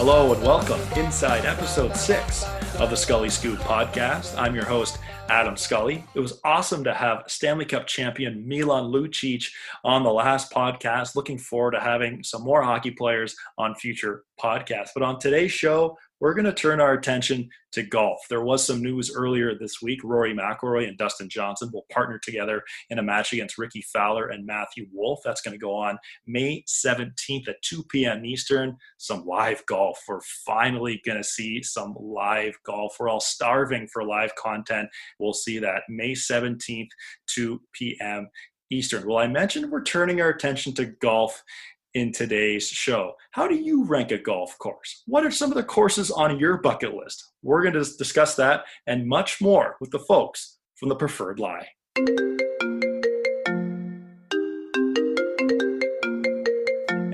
Hello and welcome inside episode 6 of the Scully Scoop podcast. I'm your host, Adam Scully. It was awesome to have Stanley Cup champion Milan Lucic on the last podcast. Looking forward to having some more hockey players on future podcasts. But on today's show, we're going to turn our attention to golf. There was some news earlier this week. Rory McIlroy and Dustin Johnson will partner together in a match against Ricky Fowler and Matthew Wolff. That's going to go on May 17th at 2 p.m. Eastern. Some live golf. We're finally going to see some live golf. We're all starving for live content. We'll see that May 17th, 2 p.m. Eastern. Well, I mentioned we're turning our attention to golf in today's show. How do you rank a golf course? What are some of the courses on your bucket list? We're going to discuss that and much more with the folks from the Preferred Lie.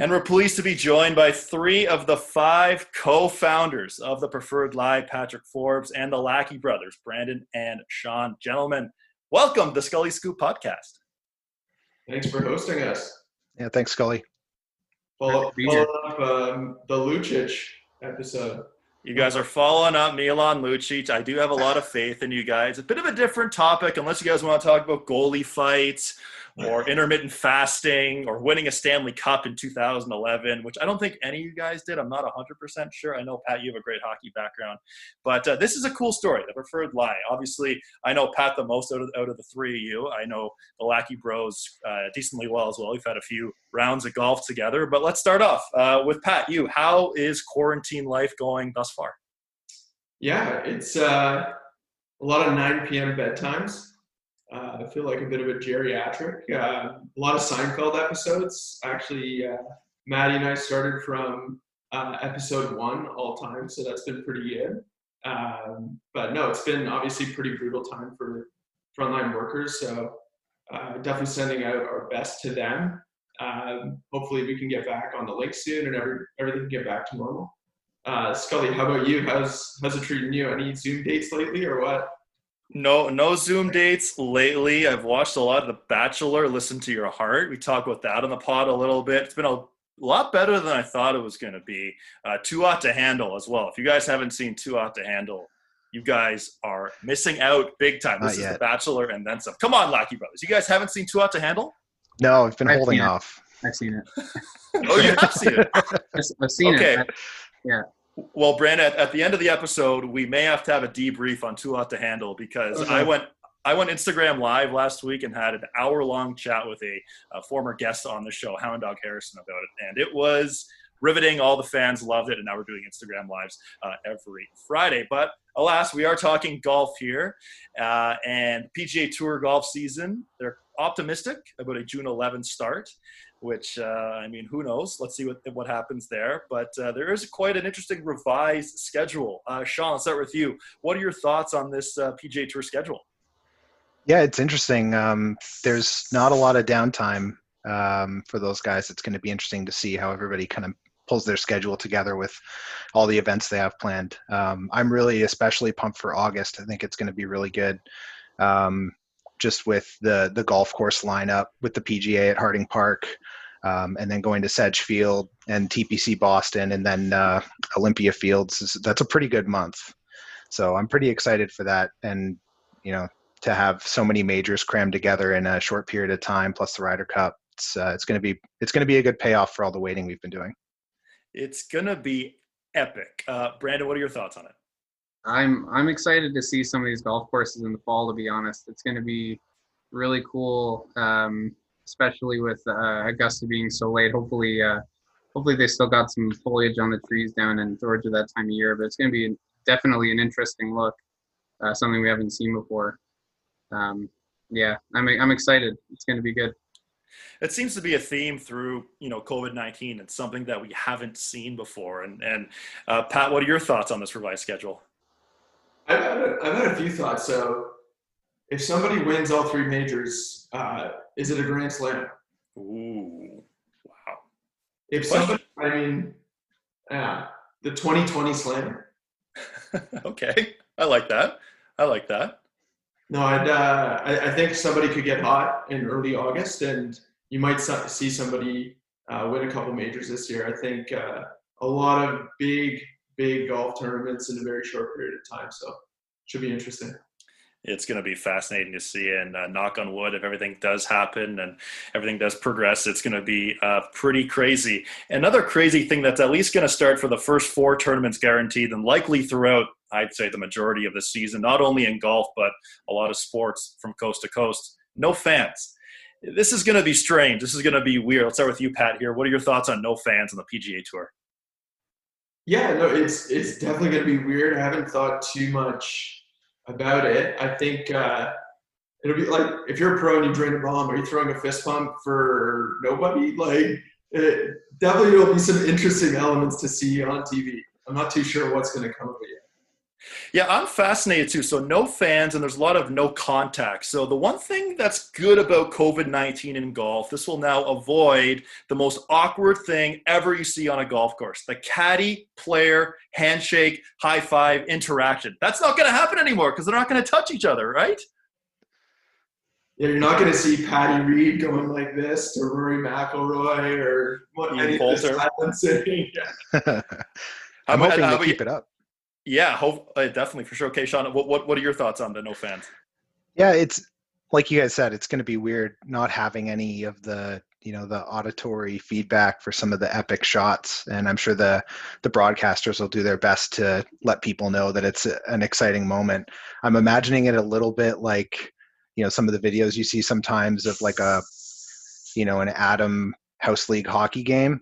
And we're pleased to be joined by 3 of the 5 co-founders of the Preferred Lie, Patrick Forbes and the Lackey brothers, Brandon and Sean. Gentlemen, welcome to the Scully Scoop podcast. Thanks for hosting us. Yeah, thanks, Scully. Follow up the Lucic episode. You guys are following up Milan Lucic. I do have a lot of faith in you guys. A bit of a different topic, unless you guys want to talk about goalie fights or intermittent fasting or winning a Stanley Cup in 2011, which I don't think any of you guys did. I'm not 100% sure. I know, Pat, you have a great hockey background. But this is a cool story, the Preferred Lie. Obviously, I know Pat the most out of the 3 of you. I know the Lackey bros decently well as well. We've had a few rounds of golf together. But let's start off with Pat. How is quarantine life going thus far? Yeah, it's a lot of 9 p.m. bedtimes. I feel like a bit of a geriatric. A lot of Seinfeld episodes. Actually, Maddie and I started from episode 1 all time, so that's been pretty good. But no, it's been obviously pretty brutal time for frontline workers, so definitely sending out our best to them. Hopefully we can get back on the link soon and everything can get back to normal. Scully, how about you? How's it treating you? Any Zoom dates lately or what? No Zoom dates lately. I've watched a lot of The Bachelor, Listen to Your Heart. We talked about that on the pod a little bit. It's been a lot better than I thought it was going to be. Too Hot to Handle as well. If you guys haven't seen Too Hot to Handle, you guys are missing out big time. This is The Bachelor and then some. Come on, Lackey brothers. You guys haven't seen Too Hot to Handle? No, I've been holding off. I've seen it. Oh, you have seen it? I've seen it. Yeah. Well, Brandon, at the end of the episode, we may have to have a debrief on Too Hot to Handle because I went Instagram Live last week and had an hour-long chat with a former guest on the show, Hound Dog Harrison, about it. And it was riveting. All the fans loved it. And now we're doing Instagram Lives every Friday. But alas, we are talking golf here. And PGA Tour golf season, they're optimistic about a June 11 start, which, who knows? Let's see what happens there. But there is quite an interesting revised schedule. Sean, let's start with you. What are your thoughts on this PGA Tour schedule? Yeah, it's interesting. There's not a lot of downtime for those guys. It's going to be interesting to see how everybody kind of pulls their schedule together with all the events they have planned. I'm really especially pumped for August. I think it's going to be really good. Just with the golf course lineup with the PGA at Harding Park, and then going to Sedgefield and TPC Boston and then Olympia Fields. That's a pretty good month. So I'm pretty excited for that. And, to have so many majors crammed together in a short period of time, plus the Ryder Cup, it's going to be a good payoff for all the waiting we've been doing. It's going to be epic. Brandon, what are your thoughts on it? I'm excited to see some of these golf courses in the fall, to be honest. It's going to be really cool, especially with Augusta being so late. Hopefully they still got some foliage on the trees down in Georgia that time of year, but it's going to be definitely an interesting look, something we haven't seen before. I'm excited. It's going to be good. It seems to be a theme through, COVID-19. It's something that we haven't seen before. And Pat, what are your thoughts on this revised schedule? I've had a few thoughts. So if somebody wins all 3 majors, is it a Grand Slam? Ooh, wow. If somebody, the 2020 Slam. Okay. I like that. No, I think somebody could get hot in early August, and you might see somebody win a couple majors this year. I think a lot of big golf tournaments in a very short period of time. So should be interesting. It's going to be fascinating to see, and knock on wood, if everything does happen and everything does progress, it's going to be pretty crazy. Another crazy thing that's at least going to start for the first 4 tournaments guaranteed, and likely throughout, I'd say, the majority of the season, not only in golf, but a lot of sports from coast to coast, no fans. This is going to be strange. This is going to be weird. Let's start with you, Pat, here. What are your thoughts on no fans on the PGA Tour? Yeah, no, it's definitely going to be weird. I haven't thought too much about it. I think it'll be like if you're a pro and you drain a bomb, are you throwing a fist pump for nobody? Like, definitely there'll be some interesting elements to see on TV. I'm not too sure what's going to come of it yet. Yeah, I'm fascinated too. So no fans, and there's a lot of no contact. So the one thing that's good about COVID-19 in golf, this will now avoid the most awkward thing ever you see on a golf course: the caddy player handshake, high five interaction. That's not going to happen anymore because they're not going to touch each other, right? Yeah, you're not going to see Patty Reed going like this to Rory McIlroy or any of this silencing. I'm hoping to keep it up. Yeah, definitely, for sure. Okay, Sean, what are your thoughts on the no fans? Yeah, it's like you guys said, it's going to be weird not having any of the, the auditory feedback for some of the epic shots. And I'm sure the broadcasters will do their best to let people know that it's an exciting moment. I'm imagining it a little bit like, some of the videos you see sometimes of like an Atom House League hockey game.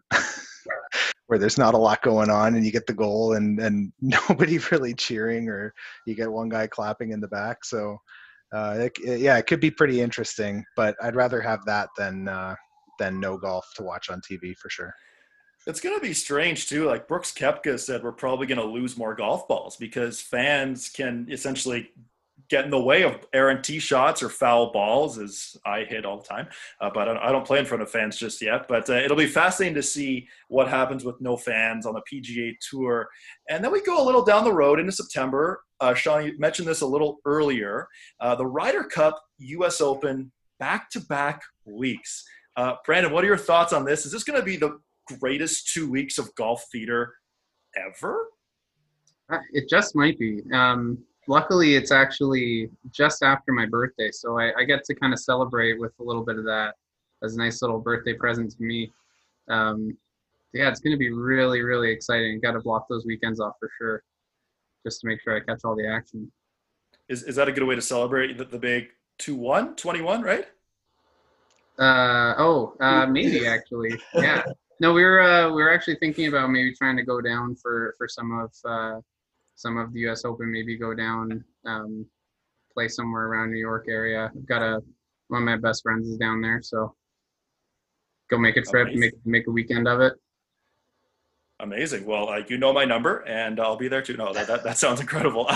Where there's not a lot going on and you get the goal and nobody really cheering, or you get one guy clapping in the back. So it could be pretty interesting, but I'd rather have that than no golf to watch on TV for sure. It's going to be strange too. Like Brooks Koepka said, we're probably going to lose more golf balls because fans can essentially get in the way of errant tee shots or foul balls, as I hit all the time. But I don't play in front of fans just yet. But it'll be fascinating to see what happens with no fans on the PGA Tour. And then we go a little down the road into September. Sean, you mentioned this a little earlier. The Ryder Cup, U.S. Open, back-to-back weeks. Brandon, what are your thoughts on this? Is this going to be the greatest 2 weeks of golf theater ever? It just might be. Luckily, it's actually just after my birthday, so I get to kind of celebrate with a little bit of that as a nice little birthday present to me. It's going to be really, really exciting. Got to block those weekends off for sure, just to make sure I catch all the action. Is that a good way to celebrate the big 21, right? Maybe actually. Yeah. No, we were actually thinking about maybe trying to go down for some of the U.S. Open, maybe go down, play somewhere around New York area. I've got one of my best friends is down there, so go make a trip, make a weekend of it. Amazing. Well, you know my number, and I'll be there too. No, that sounds incredible.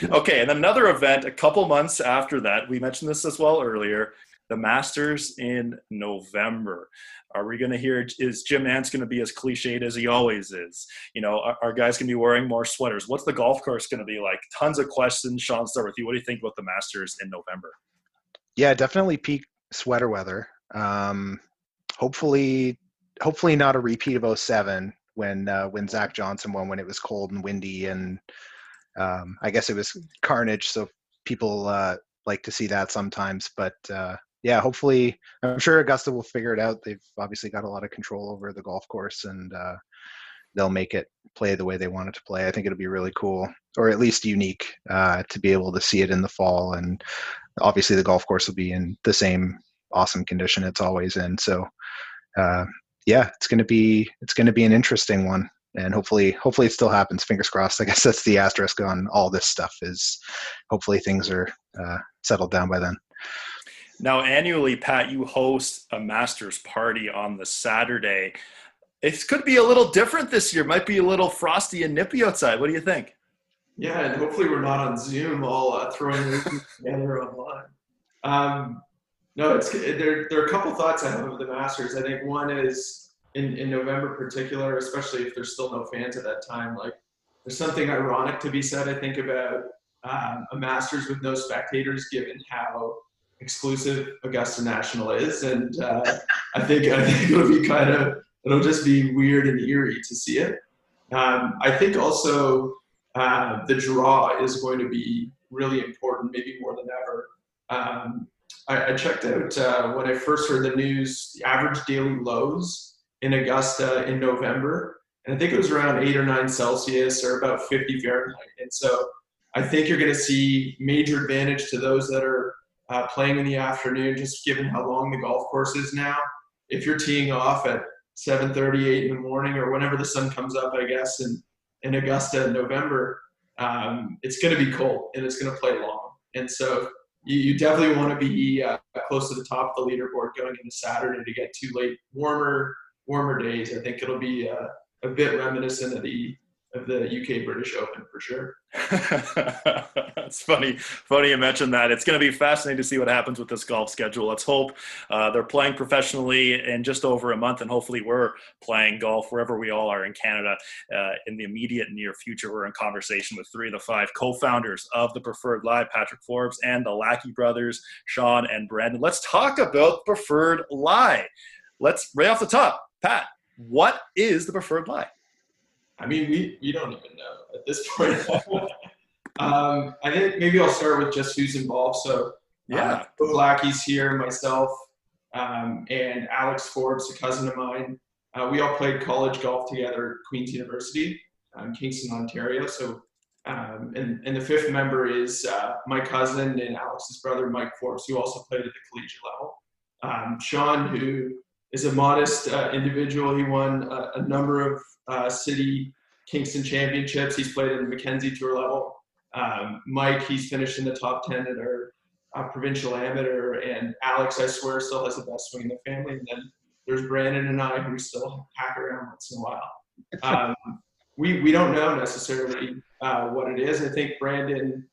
Okay, and then another event a couple months after that, we mentioned this as well earlier, the Masters in November. Are we going to hear, is Jim Nantz going to be as cliched as he always is? Are guys going to be wearing more sweaters? What's the golf course going to be like? Tons of questions. Sean, start with you. What do you think about the Masters in November? Yeah, definitely peak sweater weather. Hopefully not a repeat of 2007 when Zach Johnson won, when it was cold and windy, and I guess it was carnage. So people like to see that sometimes, but hopefully, I'm sure Augusta will figure it out. They've obviously got a lot of control over the golf course, and they'll make it play the way they want it to play. I think it'll be really cool, or at least unique, to be able to see it in the fall. And obviously the golf course will be in the same awesome condition it's always in. So it's going to be an interesting one, and hopefully it still happens. Fingers crossed. I guess that's the asterisk on all this stuff, is hopefully things are settled down by then. Now, annually, Pat, you host a Masters party on the Saturday. It could be a little different this year. Might be a little frosty and nippy outside. What do you think? Yeah, and hopefully we're not on Zoom all throwing everything together online. No, there are a couple thoughts I have of the Masters. I think one is in November particular, especially if there's still no fans at that time, like there's something ironic to be said, I think, about a Masters with no spectators, given how exclusive Augusta National is. And I think it'll just be weird and eerie to see it. I think also the draw is going to be really important, maybe more than ever. I checked out when I first heard the news, the average daily lows in Augusta in November, and I think it was around 8 or 9 Celsius or about 50 Fahrenheit. And so I think you're going to see major advantage to those that are playing in the afternoon, just given how long the golf course is now. If you're teeing off at 7:38 in the morning or whenever the sun comes up, I guess, in Augusta in November, it's going to be cold and it's going to play long. And so you definitely want to be close to the top of the leaderboard going into Saturday to get too late. Warmer days. I think it'll be a bit reminiscent of the UK British Open for sure. It's funny you mentioned that. It's going to be fascinating to see what happens with this golf schedule. Let's hope they're playing professionally in just over a month, and hopefully we're playing golf wherever we all are in Canada in the immediate near future. We're in conversation with 3 of the 5 co-founders of the Preferred Lie, Patrick Forbes and the Lackey brothers, Sean and Brandon. Let's talk about Preferred Lie. Let's right off the top, Pat, what is the Preferred Lie? I mean, we don't even know at this point. I think maybe I'll start with just who's involved. So, both Lackeys here, myself, and Alex Forbes, a cousin of mine. We all played college golf together at Queen's University, Kingston, Ontario. So, and the 5th member is my cousin and Alex's brother, Mike Forbes, who also played at the collegiate level. Sean, who is a modest individual. He won a number of city Kingston championships. He's played in the Mackenzie Tour level. Mike, he's finished in the top 10 at our provincial amateur. And Alex, I swear, still has the best swing in the family. And then there's Brandon and I, who still hack around once in a while. We don't know necessarily what it is. I think Brandon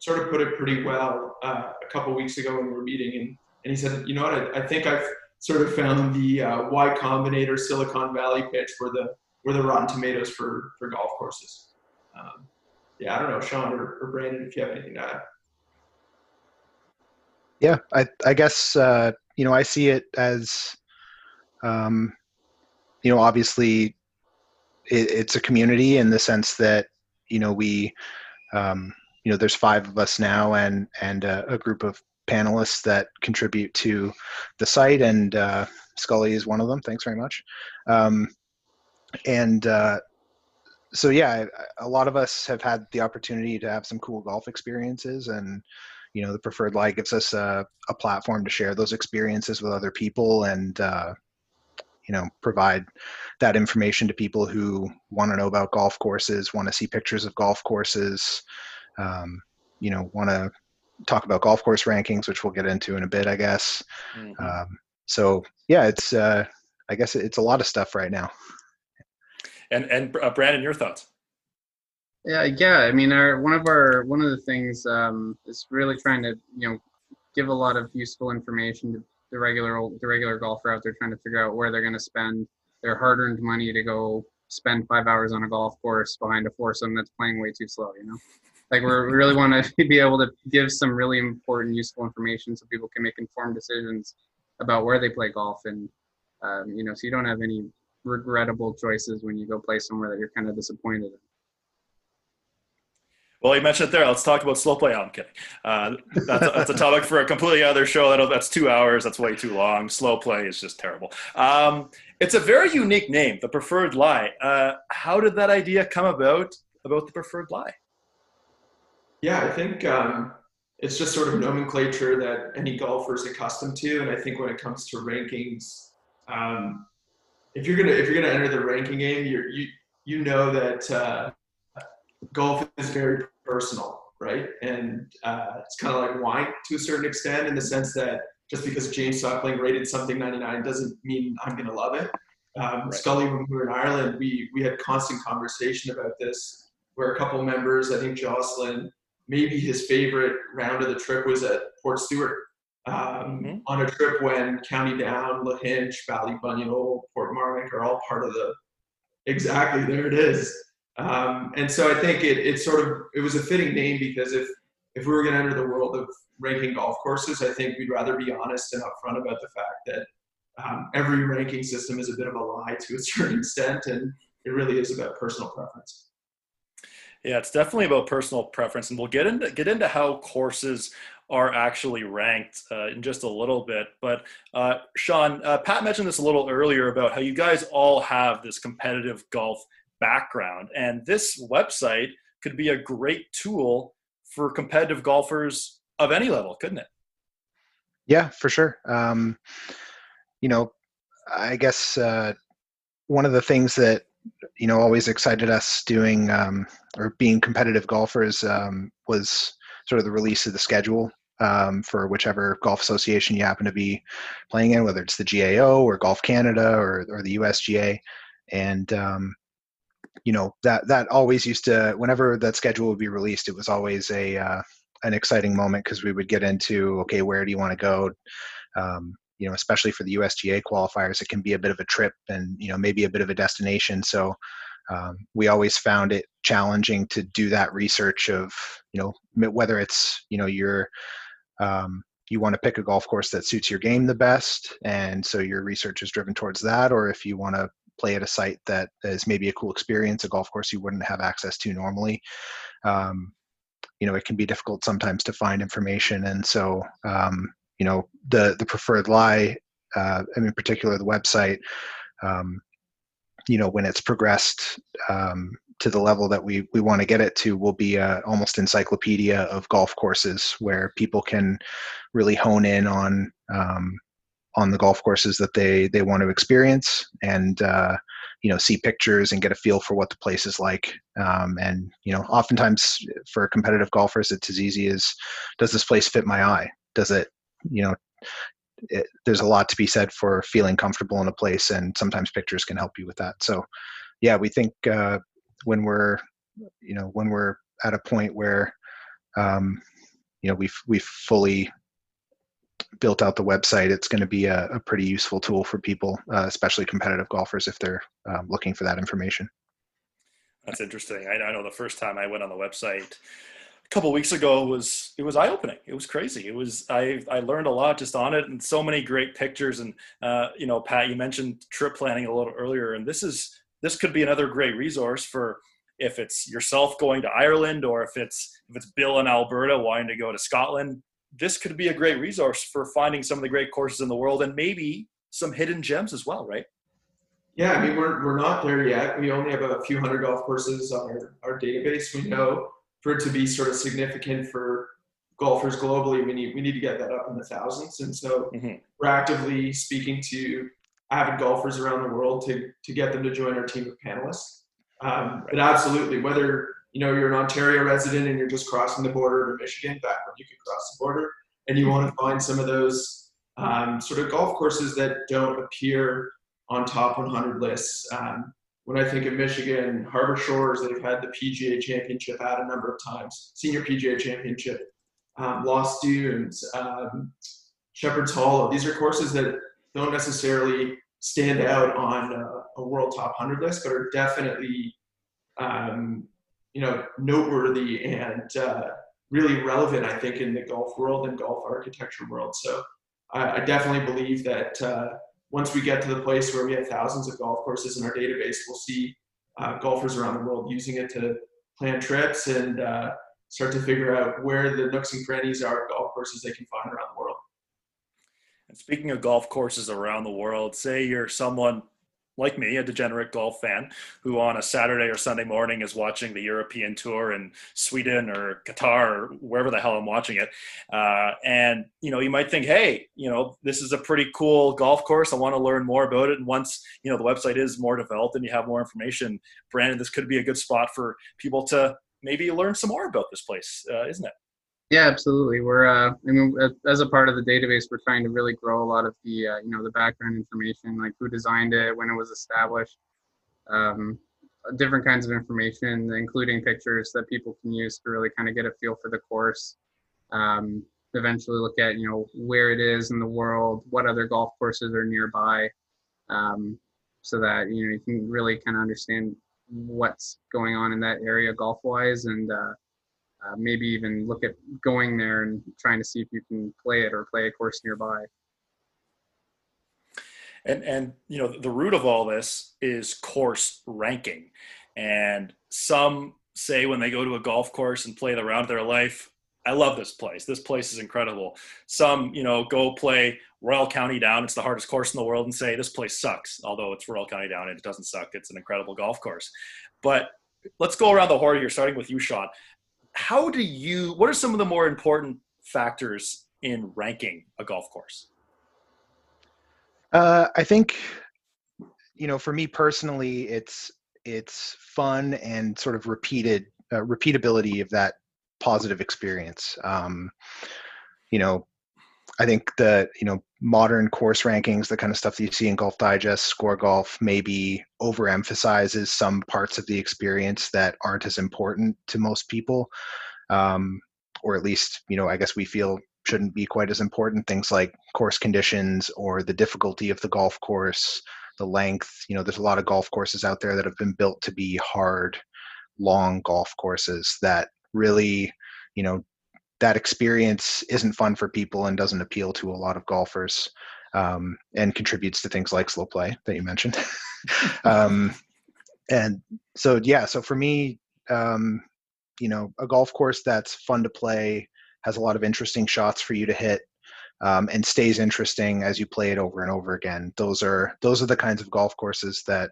sort of put it pretty well a couple weeks ago when we were meeting. And he said, you know what, I think I've sort of found the Y Combinator Silicon Valley pitch for the Rotten Tomatoes for golf courses. I don't know, Sean or Brandon, if you have anything to add. Yeah, I guess, I see it as, obviously it's a community in the sense that, we, there's 5 of us now and a group of panelists that contribute to the site, and Scully is one of them. Thanks very much. So yeah, a lot of us have had the opportunity to have some cool golf experiences, and the Preferred Lie gives us a platform to share those experiences with other people, and provide that information to people who want to know about golf courses, want to see pictures of golf courses, want to talk about golf course rankings, which we'll get into in a bit, I guess. Mm-hmm. So yeah, it's I guess it's a lot of stuff right now. And Brandon, your thoughts? Yeah. I mean, one of the things is really trying to give a lot of useful information to the regular golfer out there trying to figure out where they're going to spend their hard-earned money to go spend 5 hours on a golf course behind a foursome that's playing way too slow. Like we really want to be able to give some really important, useful information so people can make informed decisions about where they play golf, and so you don't have any regrettable choices when you go play somewhere that you're kind of disappointed in. Well, you mentioned it there. Let's talk about slow play. I'm kidding. That's a topic for a completely other show. That's 2 hours. That's way too long. Slow play is just terrible. It's a very unique name, the Preferred Lie. How did that idea come about the Preferred Lie? Yeah, I think it's just sort of nomenclature that any golfer is accustomed to, and I think when it comes to rankings, if you're gonna enter the ranking game, you know that golf is very personal, right? And it's kind of like wine to a certain extent, in the sense that just because James Suckling rated something 99 doesn't mean I'm gonna love it. Right. Scully, when we were in Ireland, we had constant conversation about this, where a couple members, I think Jocelyn, maybe his favorite round of the trip was at Port Stewart, on a trip when County Down, Lahinch, Ballybunion, Port Marnock are all part of exactly, there it is. And so I think it was a fitting name, because if we were going to enter the world of ranking golf courses, I think we'd rather be honest and upfront about the fact that every ranking system is a bit of a lie to a certain extent, and it really is about personal preference. Yeah, it's definitely about personal preference, and we'll get into how courses are actually ranked in just a little bit. But Sean, Pat mentioned this a little earlier about how you guys all have this competitive golf background, and this website could be a great tool for competitive golfers of any level, couldn't it? Yeah, for sure. You know, I guess one of the things that always excited us doing or being competitive golfers was sort of the release of the schedule for whichever golf association you happen to be playing in, whether it's the GAO or Golf Canada or the USGA. And that always used to, whenever that schedule would be released, it was always an exciting moment, because we would get into, okay, where do you want to go? Especially for the USGA qualifiers, it can be a bit of a trip and maybe a bit of a destination. So we always found it challenging to do that research of whether it's you want to pick a golf course that suits your game the best, and so your research is driven towards that, or if you want to play at a site that is maybe a cool experience, a golf course you wouldn't have access to normally. It can be difficult sometimes to find information, and so the preferred lie, in particular the website, when it's progressed to the level that we want to get it to, will be almost encyclopedia of golf courses where people can really hone in on the golf courses that they want to experience, and see pictures and get a feel for what the place is like. And oftentimes for competitive golfers, it's as easy as, does this place fit my eye? Does it, there's a lot to be said for feeling comfortable in a place, and sometimes pictures can help you with that. So yeah, we think when we're at a point where we've fully built out the website, it's going to be a pretty useful tool for people, especially competitive golfers, if they're looking for that information. That's interesting. I know the first time I went on the website a couple of weeks ago, it was eye opening. It was crazy. I learned a lot just on it, and so many great pictures. And Pat, you mentioned trip planning a little earlier, and this could be another great resource for if it's yourself going to Ireland, or if it's Bill in Alberta wanting to go to Scotland. This could be a great resource for finding some of the great courses in the world, and maybe some hidden gems as well, right? Yeah, I mean, we're not there yet. We only have a few hundred golf courses on our database. We know for it to be sort of significant for golfers globally, we need to get that up in the thousands. And so we're actively speaking to avid golfers around the world to get them to join our team of panelists. But absolutely, whether you're an Ontario resident and you're just crossing the border to Michigan, back when you could cross the border, and you want to find some of those sort of golf courses that don't appear on top 100 lists. When I think of Michigan, Harbor Shores, they've had the PGA Championship out a number of times, Senior PGA Championship, Lost Dunes, Shepherd's Hollow. These are courses that don't necessarily stand out on a world top 100 list, but are definitely noteworthy and really relevant, I think, in the golf world and golf architecture world. So I definitely believe that once we get to the place where we have thousands of golf courses in our database, we'll see golfers around the world using it to plan trips and start to figure out where the nooks and crannies are, golf courses they can find around the world. And speaking of golf courses around the world, say you're someone like me, a degenerate golf fan, who on a Saturday or Sunday morning is watching the European Tour in Sweden or Qatar or wherever the hell I'm watching it. And, you might think, hey, this is a pretty cool golf course. I want to learn more about it. And once, the website is more developed and you have more information, Brandon, this could be a good spot for people to maybe learn some more about this place, isn't it? Yeah, absolutely. We're, as a part of the database, we're trying to really grow a lot of the, the background information, like who designed it, when it was established, different kinds of information, including pictures that people can use to really kind of get a feel for the course. Eventually look at, where it is in the world, what other golf courses are nearby, so that, you can really kind of understand what's going on in that area golf-wise, and maybe even look at going there and trying to see if you can play it or play a course nearby. And the root of all this is course ranking. And some say when they go to a golf course and play the round of their life, I love this place. This place is incredible. Some, go play Royal County Down. It's the hardest course in the world, and say this place sucks. Although it's Royal County Down and it doesn't suck. It's an incredible golf course. But let's go around the horn here, starting with you, Sean. What are some of the more important factors in ranking a golf course? I think, for me personally, it's fun and sort of repeatability of that positive experience. I think the modern course rankings, the kind of stuff that you see in Golf Digest, Score Golf, maybe overemphasizes some parts of the experience that aren't as important to most people, or at least I guess we feel shouldn't be quite as important. Things like course conditions or the difficulty of the golf course, the length. There's a lot of golf courses out there that have been built to be hard, long golf courses that really, that experience isn't fun for people and doesn't appeal to a lot of golfers, and contributes to things like slow play that you mentioned. And so, yeah, so for me, a golf course that's fun to play, has a lot of interesting shots for you to hit, and stays interesting as you play it over and over again. Those are the kinds of golf courses that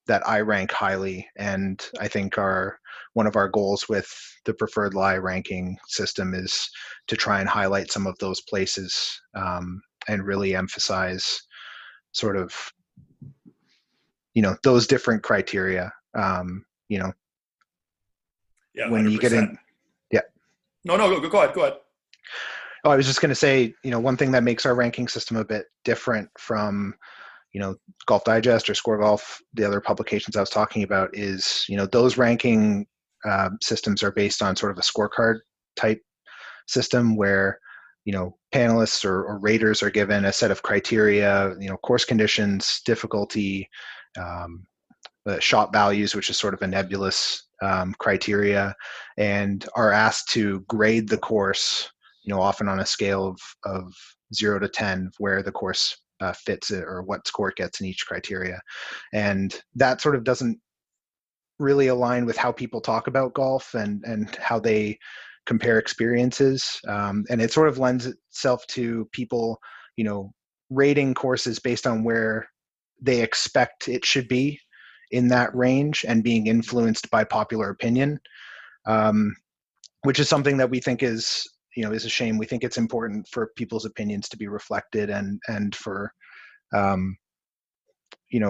that I rank highly, and I think are one of our goals with the preferred lie ranking system is to try and highlight some of those places, and really emphasize sort of those different criteria. Yeah, when 100%. you get in, yeah. No, go ahead. Oh, I was just going to say, one thing that makes our ranking system a bit different from Golf Digest or Score Golf, the other publications I was talking about, is those ranking systems are based on sort of a scorecard type system where panelists or raters are given a set of criteria, course conditions, difficulty, shot values, which is sort of a nebulous criteria, and are asked to grade the course, often on a scale of 0 to 10, where the course fits it or what score it gets in each criteria. And that sort of doesn't really align with how people talk about golf and how they compare experiences. And it sort of lends itself to people, rating courses based on where they expect it should be in that range and being influenced by popular opinion, which is something that we think is a shame. We think it's important for people's opinions to be reflected and for,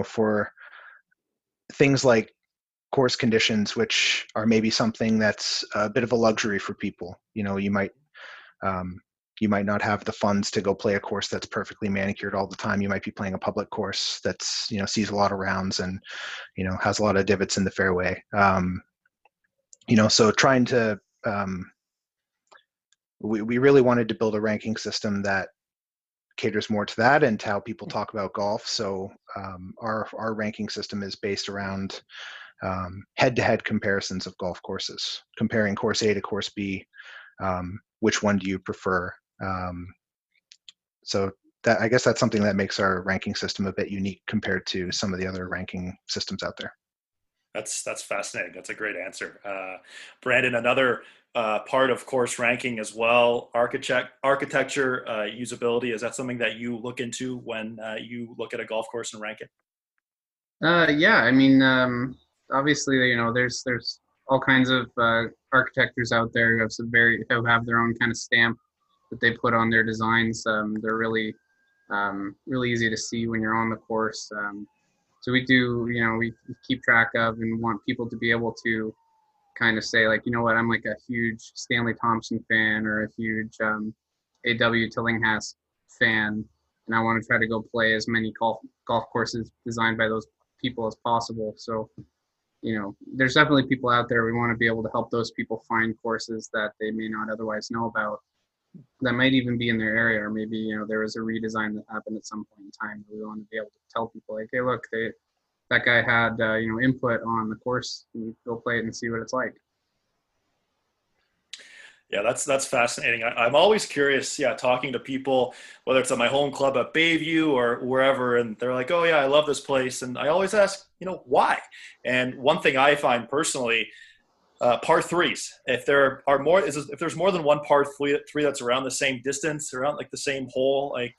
for things like course conditions, which are maybe something that's a bit of a luxury for people. You might not have the funds to go play a course that's perfectly manicured all the time. You might be playing a public course that's, sees a lot of rounds and, has a lot of divots in the fairway. So trying to, we really wanted to build a ranking system that caters more to that and to how people talk about golf. So our ranking system is based around head-to-head comparisons of golf courses, comparing course A to course B. Which one do you prefer? So that, I guess that's something that makes our ranking system a bit unique compared to some of the other ranking systems out there. That's fascinating. That's a great answer. Brandon, another part of course ranking as well, architecture, usability. Is that something that you look into when you look at a golf course and rank it? Yeah, I mean, obviously, there's all kinds of architectures out there who have their own kind of stamp that they put on their designs. They're really easy to see when you're on the course. So we keep track of and want people to be able to kind of say, like, what, I'm like a huge Stanley Thompson fan or a huge A.W. Tillinghast fan, and I want to try to go play as many golf courses designed by those people as possible. So, there's definitely people out there. We want to be able to help those people find courses that they may not otherwise know about, that might even be in their area, or maybe, there was a redesign that happened at some point in time. We want to be able to tell people, like, hey, look, that guy had, input on the course. You go play it and see what it's like. Yeah, that's fascinating. I'm always curious, yeah, talking to people, whether it's at my home club at Bayview or wherever, and they're like, "Oh yeah, I love this place," and I always ask, why? And one thing I find personally, par threes. If there are more, if there's more than one par three that's around the same distance, around like the same hole, like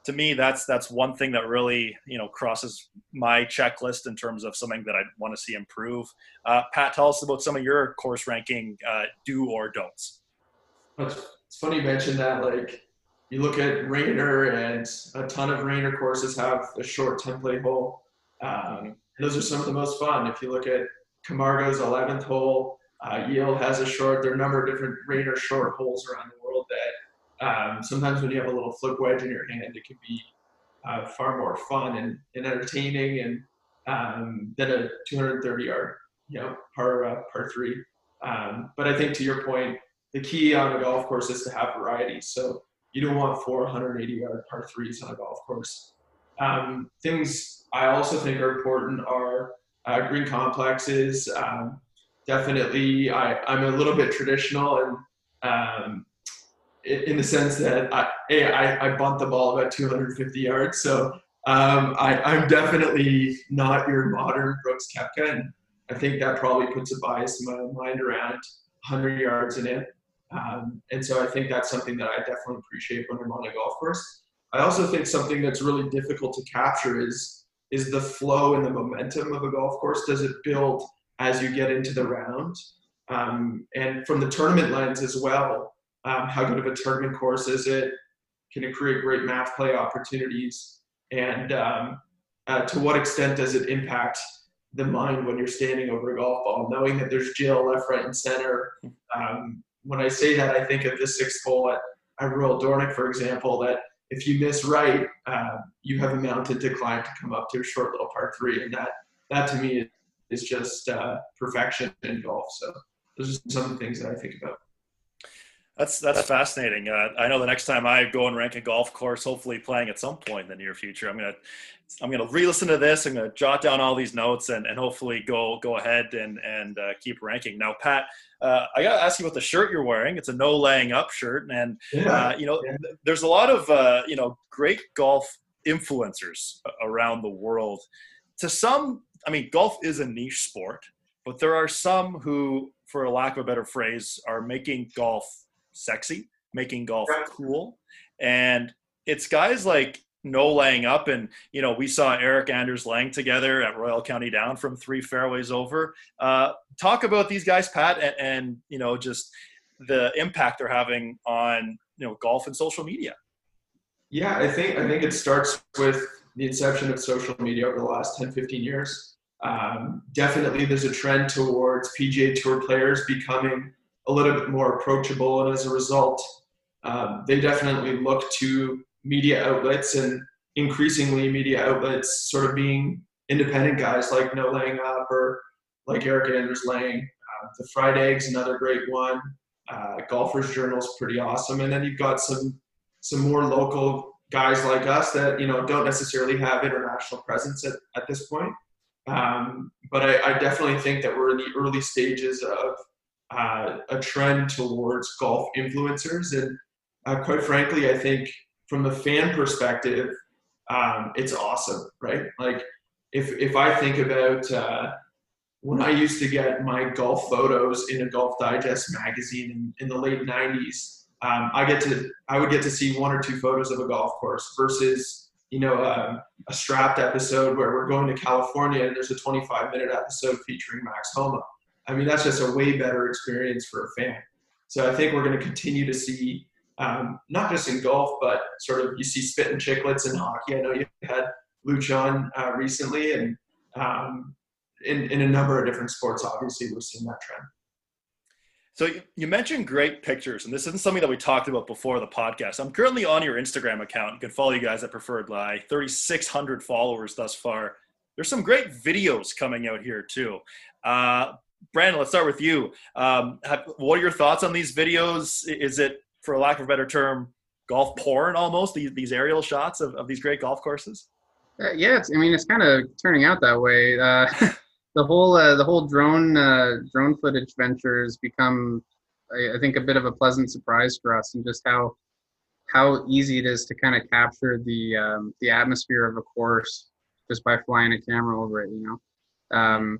to me, that's one thing that really crosses my checklist in terms of something that I want to see improve. Pat, tell us about some of your course ranking do or don'ts. It's funny you mentioned that. Like, you look at Rainer, and a ton of Rainer courses have a short template hole. Those are some of the most fun. If you look at Camargo's 11th hole, Yale has a short. There are a number of different Rainer short holes around the world that sometimes when you have a little flip wedge in your hand, it can be far more fun and entertaining than a 230-yard, par three. But I think to your point, the key on a golf course is to have variety. So you don't want 480-yard par threes on a golf course. Things I also think are important are green complexes. Definitely, I'm a little bit traditional and in the sense that I bunt the ball about 250 yards. So I'm definitely not your modern Brooks Koepka, and I think that probably puts a bias in my own mind around 100 yards and in. And so I think that's something that I definitely appreciate when I'm on a golf course. I also think something that's really difficult to capture is the flow and the momentum of a golf course. Does it build as you get into the round? And from the tournament lens as well, how good of a tournament course is it? Can it create great match play opportunities? And to what extent does it impact the mind when you're standing over a golf ball, knowing that there's jail left, right, and center? When I say that, I think of the sixth hole at Royal Dornoch, for example, that if you miss right, you have a mountain to climb to come up to a short little par three. And that to me is just perfection in golf. So those are some of the things that I think about. That's fascinating. I know the next time I go and rank a golf course, hopefully playing at some point in the near future, I'm gonna re-listen to this. I'm gonna jot down all these notes and hopefully go ahead and keep ranking. Now, Pat, I gotta ask you about the shirt you're wearing. It's a no laying up shirt, and there's a lot of great golf influencers around the world. To some, I mean, golf is a niche sport, but there are some who, for a lack of a better phrase, are making golf sexy, making golf cool. And it's guys like no laying up. And, we saw Eric Anders Lang together at Royal County Down from 3 fairways over. Talk about these guys, Pat, and just the impact they're having on, golf and social media. Yeah, I think it starts with the inception of social media over the last 10, 15 years. Definitely there's a trend towards PGA Tour players becoming a little bit more approachable, and as a result, they definitely look to media outlets, and increasingly media outlets sort of being independent guys like No Laying Up or like Eric Anders Lang. The Fried Egg's another great one. Golfers Journal's pretty awesome, and then you've got some more local guys like us that don't necessarily have international presence at this point. But I definitely think that we're in the early stages of a trend towards golf influencers. And quite frankly, I think from the fan perspective, it's awesome, right? Like if I think about when I used to get my golf photos in a Golf Digest magazine in the late 90s, I would get to see 1 or 2 photos of a golf course versus a Strapped episode where we're going to California and there's a 25-minute episode featuring Max Homa. I mean, that's just a way better experience for a fan. So I think we're going to continue to see, not just in golf, but sort of you see spit and chicklets in hockey. I know you had Luch on recently, and in a number of different sports, obviously, we're seeing that trend. So you mentioned great pictures, and this isn't something that we talked about before the podcast. I'm currently on your Instagram account. You can follow you guys at Preferred Lie. 3,600 followers thus far. There's some great videos coming out here too. Brandon, let's start with you. What are your thoughts on these videos? Is it, for lack of a better term, golf porn almost, these aerial shots of these great golf courses? Yeah, it's kind of turning out that way. The whole drone footage venture has become I think a bit of a pleasant surprise for us, and just how easy it is to kind of capture the atmosphere of a course just by flying a camera over it. A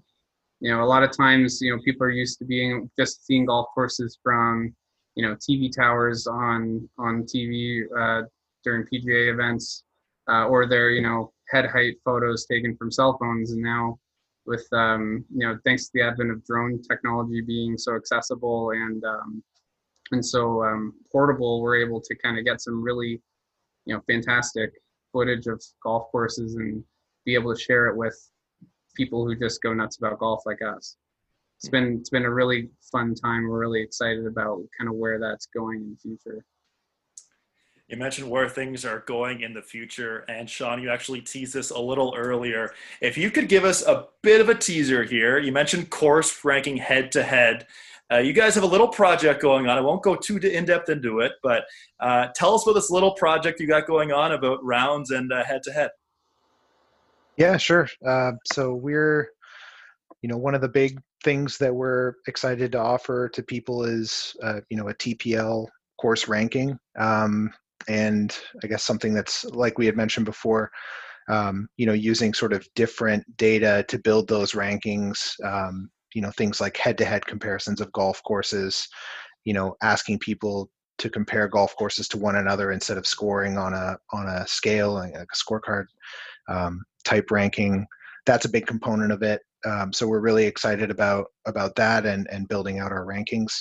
lot of times, people are used to just seeing golf courses from, TV towers on TV during PGA events, or their, head height photos taken from cell phones. And now with, thanks to the advent of drone technology being so accessible and so portable, we're able to kind of get some really, fantastic footage of golf courses and be able to share it with people who just go nuts about golf like us. It's been a really fun time. We're really excited about kind of where that's going in the future. You mentioned where things are going in the future, and Sean, you actually teased this a little earlier. If you could give us a bit of a teaser here, you mentioned course ranking head to head. You guys have a little project going on. I won't go too in-depth into it, but tell us about this little project you got going on about rounds and head to head. Yeah, sure. So we're, one of the big things that we're excited to offer to people is, a TPL course ranking. And I guess something that's like we had mentioned before, using sort of different data to build those rankings, things like head-to-head comparisons of golf courses, asking people to compare golf courses to one another instead of scoring on a scale, like a scorecard type ranking. That's a big component of it. So we're really excited about that and building out our rankings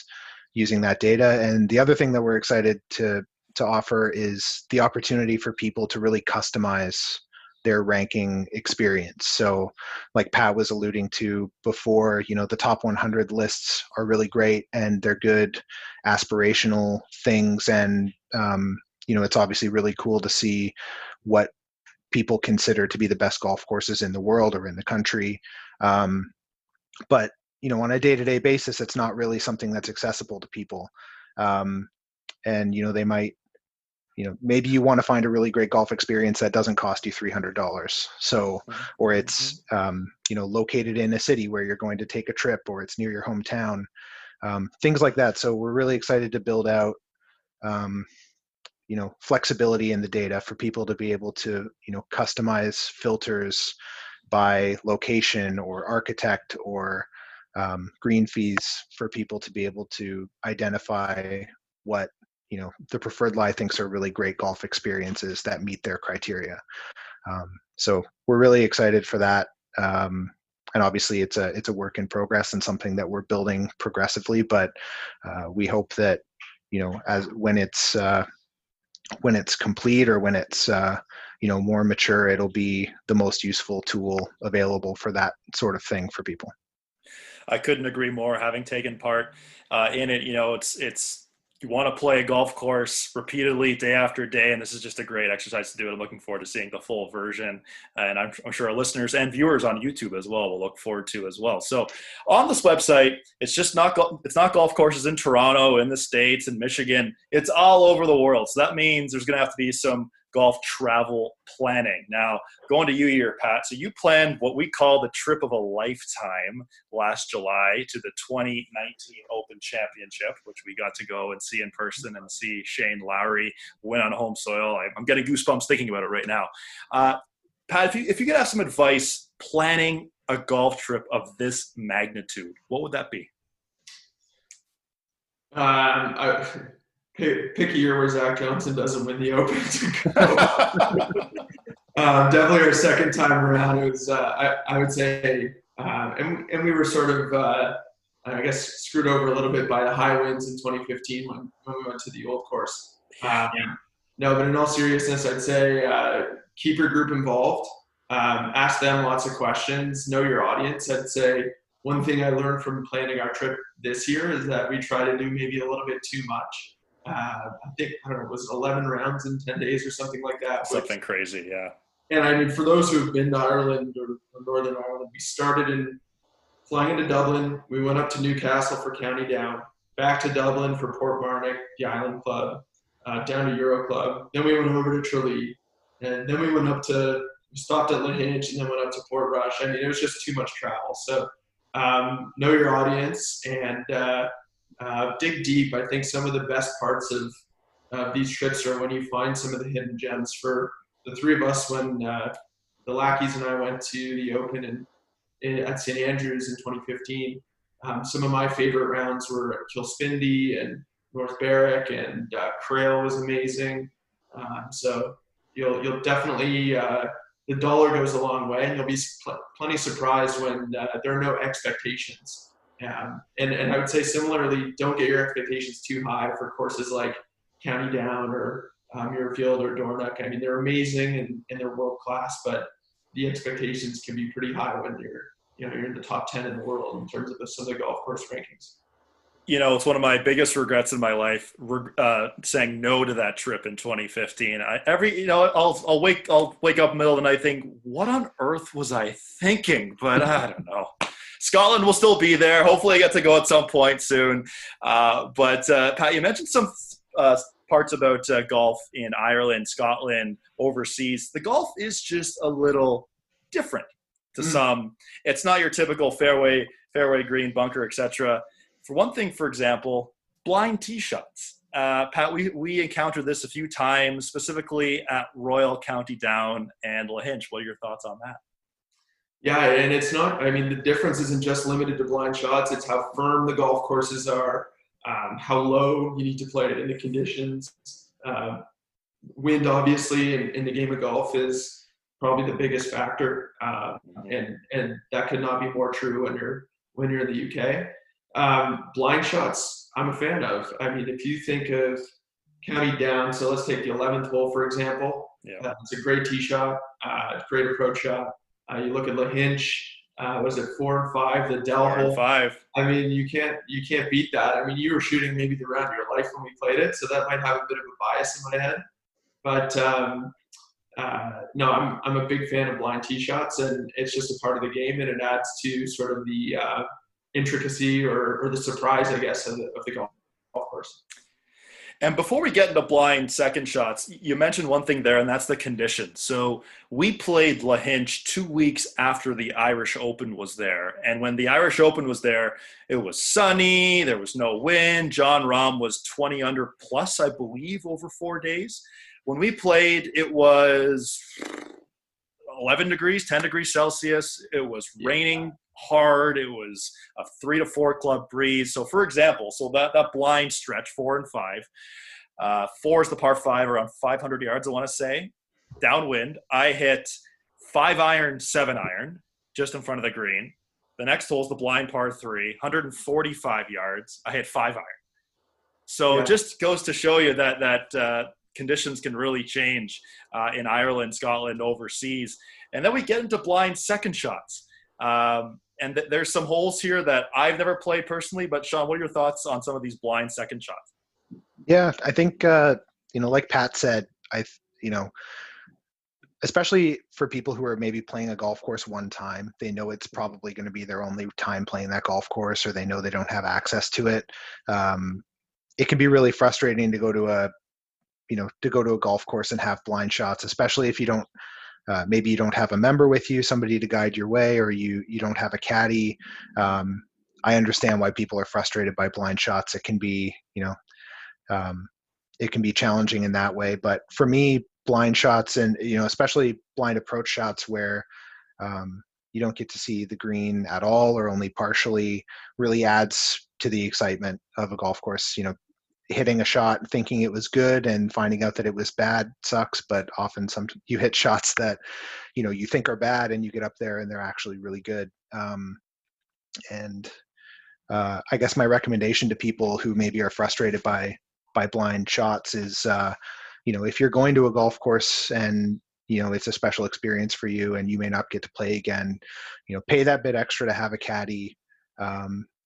using that data. And the other thing that we're excited to offer is the opportunity for people to really customize their ranking experience. So like Pat was alluding to before, the top 100 lists are really great and they're good aspirational things. And, it's obviously really cool to see what people consider to be the best golf courses in the world or in the country. But, on a day-to-day basis, it's not really something that's accessible to people. And, they might, maybe you want to find a really great golf experience that doesn't cost you $300. So, or it's, located in a city where you're going to take a trip, or it's near your hometown, things like that. So we're really excited to build out, flexibility in the data for people to be able to, customize filters by location or architect or green fees for people to be able to identify what, the preferred lie thinks are really great golf experiences that meet their criteria. So we're really excited for that. And obviously it's a work in progress and something that we're building progressively, but we hope that, when it's complete or when it's more mature, it'll be the most useful tool available for that sort of thing for people. I couldn't agree more. Having taken part in it, it's you want to play a golf course repeatedly day after day, and this is just a great exercise to do. I'm looking forward to seeing the full version, and I'm sure our listeners and viewers on YouTube as well will look forward to as well. So on this website, it's not golf courses in Toronto, in the States, in Michigan. It's all over the world. So that means there's going to have to be some golf travel planning. Now, going to you here, Pat. So you planned what we call the trip of a lifetime last July to the 2019 Open Championship, which we got to go and see in person and see Shane Lowry win on home soil. I'm getting goosebumps thinking about it right now. Pat, if you could have some advice planning a golf trip of this magnitude, what would that be? Pick a year where Zach Johnson doesn't win the Open to go. Definitely our second time around. It was, I would say, and we were sort of, I guess, screwed over a little bit by the high winds in 2015 when we went to the old course. No, but in all seriousness, I'd say keep your group involved. Ask them lots of questions. Know your audience. I'd say one thing I learned from planning our trip this year is that we try to do maybe a little bit too much. I think, it was 11 rounds in 10 days or something like that. Something crazy, yeah. And I mean, for those who have been to Ireland or Northern Ireland, we started flying into Dublin. We went up to Newcastle for County Down, back to Dublin for Portmarnock, the Island Club, down to Euro Club. Then we went over to Tralee, and then we stopped at Lahinch and then went up to Portrush. I mean, it was just too much travel. So know your audience and dig deep. I think some of the best parts of these trips are when you find some of the hidden gems. For the three of us, when the Lackeys and I went to the Open at St. Andrews in 2015, some of my favorite rounds were at Kilspindie and North Berwick, and Crail was amazing. So you'll definitely the dollar goes a long way, and you'll be plenty surprised when there are no expectations. And I would say similarly, don't get your expectations too high for courses like County Down or Muirfield or Dornoch. I mean, they're amazing and they're world class, but the expectations can be pretty high when you're in the top 10 in the world in terms of some of the golf course rankings. It's one of my biggest regrets in my life, saying no to that trip in 2015. I'll wake up in the middle of the night thinking, what on earth was I thinking? But I don't know. Scotland will still be there. Hopefully I get to go at some point soon. But Pat, you mentioned some parts about golf in Ireland, Scotland, overseas. The golf is just a little different to some. It's not your typical fairway green, bunker, etc. For one thing, for example, blind tee shots. Pat, we encountered this a few times, specifically at Royal, County Down, and Lahinch. What are your thoughts on that? Yeah, and it's not, I mean, the difference isn't just limited to blind shots. It's how firm the golf courses are, how low you need to play it in the conditions. Wind, obviously, in the game of golf is probably the biggest factor. And that could not be more true when you're in the UK. Blind shots, I'm a fan of. I mean, if you think of County Down, so let's take the 11th hole, for example. Yeah. It's a great tee shot, great approach shot. You look at Lahinch, was it 4 and 5, the Dell hole? 5. I mean, you can't beat that. I mean, you were shooting maybe the round of your life when we played it, so that might have a bit of a bias in my head. But no, I'm a big fan of blind tee shots, and it's just a part of the game, and it adds to sort of the intricacy or the surprise, I guess, of the golf course. And before we get into blind second shots, you mentioned one thing there, and that's the conditions. So we played Lahinch 2 weeks after the Irish Open was there. And when the Irish Open was there, it was sunny, there was no wind. John Rahm was 20 under plus, I believe, over 4 days. When we played, it was 11 degrees, 10 degrees Celsius. It was raining hard. It was a 3 to 4 club breeze. So for example, that blind stretch, 4 and 5, 4 is the par 5, around 500 yards, I want to say, downwind. I hit 5 iron, 7 iron, just in front of the green. The next hole is the blind par 3, 145 yards. I hit 5 iron. So it just goes to show you that conditions can really change in Ireland, Scotland, overseas. And then we get into blind second shots. And there's some holes here that I've never played personally, but Sean, what are your thoughts on some of these blind second shots? Yeah, I think, like Pat said, especially for people who are maybe playing a golf course one time, they know it's probably going to be their only time playing that golf course, or they know they don't have access to it. It can be really frustrating to go to a golf course and have blind shots, especially if you don't, maybe you don't have a member with you, somebody to guide your way, or you don't have a caddy. I understand why people are frustrated by blind shots. It can be, it can be challenging in that way. But for me, blind shots and, especially blind approach shots where you don't get to see the green at all or only partially, really adds to the excitement of a golf course. Hitting a shot thinking it was good and finding out that it was bad sucks, but often you hit shots that you think are bad and you get up there and they're actually really good. I guess my recommendation to people who maybe are frustrated by blind shots is if you're going to a golf course and it's a special experience for you and you may not get to play again, pay that bit extra to have a caddy.